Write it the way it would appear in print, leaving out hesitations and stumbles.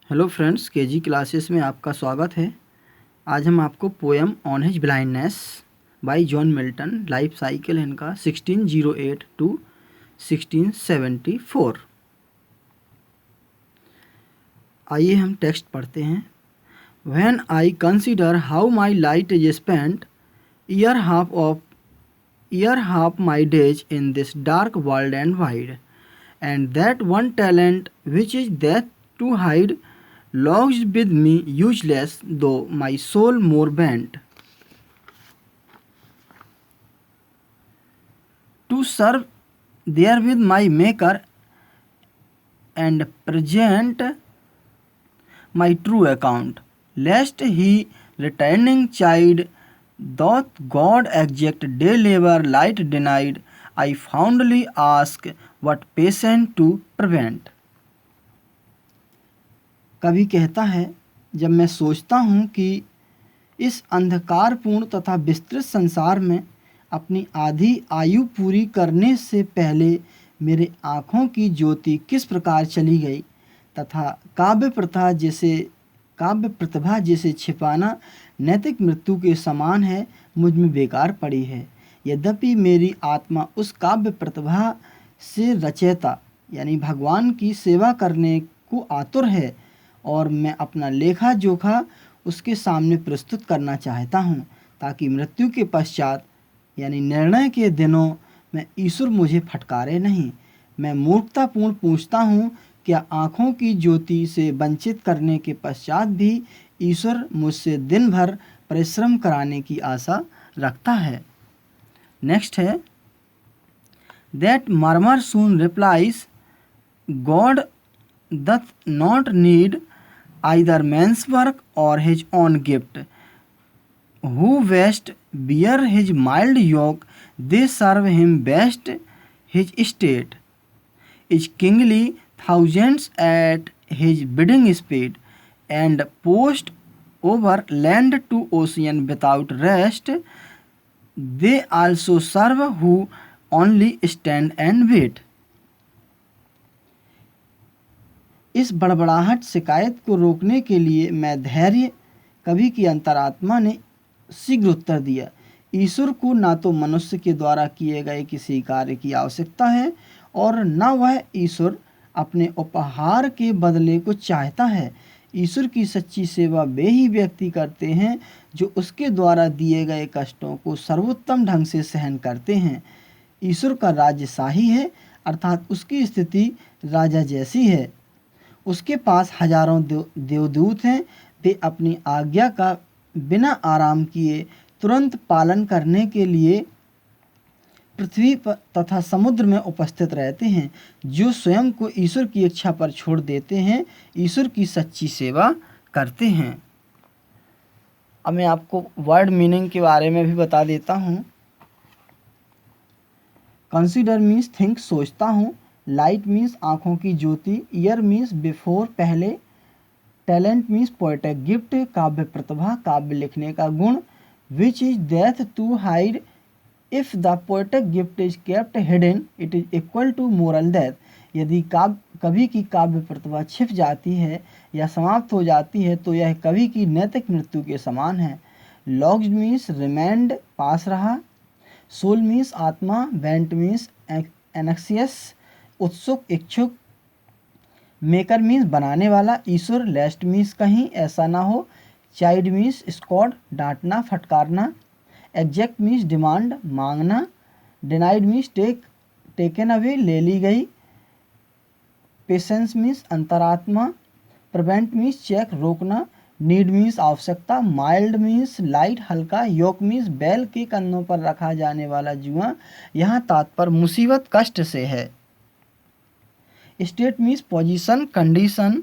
Hello friends, KG classes में आपका स्वागत है। आज हम आपको poem on his blindness bye John Milton life cycle इनका 1608 टू 1674। आइए हम टेक्स्ट पढ़ते हैं। When I consider how my light is spent year half my days in this dark world and wide, and that one talent which is death to hide lodged with me useless, though my soul more bent to serve there with my maker and present my true account, lest he returning chide doth God exact day labor light denied, I fondly ask what patient to prevent। कवि कहता है, जब मैं सोचता हूँ कि इस अंधकारपूर्ण तथा विस्तृत संसार में अपनी आधी आयु पूरी करने से पहले मेरे आँखों की ज्योति किस प्रकार चली गई तथा काव्य प्रतिभा जिसे छिपाना नैतिक मृत्यु के समान है, मुझ में बेकार पड़ी है। यद्यपि मेरी आत्मा उस काव्य प्रतिभा से रचयिता यानी भगवान की सेवा करने को आतुर है और मैं अपना लेखा जोखा उसके सामने प्रस्तुत करना चाहता हूँ, ताकि मृत्यु के पश्चात यानी निर्णय के दिनों में ईश्वर मुझे फटकारे नहीं। मैं मूर्खतापूर्ण पूछता हूँ, क्या आँखों की ज्योति से वंचित करने के पश्चात भी ईश्वर मुझसे दिन भर परिश्रम कराने की आशा रखता है। नेक्स्ट है, that murmur soon replies God doth not need either man's work or his own gift, who best bear his mild yoke, they serve him best, his state is kingly, thousands at his bidding speed, and post over land to ocean without rest, they also serve who only stand and wait। इस बड़बड़ाहट शिकायत को रोकने के लिए मैं धैर्य, कवि की अंतरात्मा ने शीघ्र उत्तर दिया। ईश्वर को ना तो मनुष्य के द्वारा किए गए किसी कार्य की आवश्यकता है और न वह ईश्वर अपने उपहार के बदले को चाहता है। ईश्वर की सच्ची सेवा वे ही व्यक्ति करते हैं जो उसके द्वारा दिए गए कष्टों को सर्वोत्तम ढंग से सहन करते हैं। ईश्वर का राज्य शाही है, अर्थात उसकी स्थिति राजा जैसी है। उसके पास हजारों देवदूत हैं, वे अपनी आज्ञा का बिना आराम किए तुरंत पालन करने के लिए पृथ्वी पर तथा समुद्र में उपस्थित रहते हैं। जो स्वयं को ईश्वर की इच्छा पर छोड़ देते हैं, ईश्वर की सच्ची सेवा करते हैं। अब मैं आपको वर्ड मीनिंग के बारे में भी बता देता हूँ। कंसीडर मीन्स थिंक, सोचता हूँ। लाइट मीन्स आँखों की ज्योति। ईयर मीन्स बिफोर, पहले। टैलेंट मीन्स पोएटिक गिफ्ट, काव्य प्रतिभा, काव्य लिखने का गुण। Which is death to hide, if the poetic gift is kept hidden it is equal to moral death. यदि कवि की काव्य प्रतिभा छिप जाती है या समाप्त हो जाती है तो यह कवि की नैतिक मृत्यु के समान है। लॉग्ड मीन्स रिमेंड, पास रहा। सोल मीन्स आत्मा। वेंट मीन्स एनेक्सियस, उत्सुक, इच्छुक। मेकर मीन्स बनाने वाला, ईश्वर। लेस्ट मीन्स कहीं ऐसा ना हो। चाइल्ड मीन्स स्कॉड, डांटना, फटकारना। एग्जैक्ट मीन्स डिमांड, मांगना। डिनाइड मीन्स टेकन अवे, ले ली गई। पेशेंस मीन्स अंतरात्मा। प्रिवेंट मीन्स चेक, रोकना। नीड मीन्स आवश्यकता। माइल्ड मीन्स लाइट, हल्का। योक मीन्स बैल के कंधों पर रखा जाने वाला जुआ। यहाँ तात्पर्य मुसीबत, कष्ट से है। State means position, condition.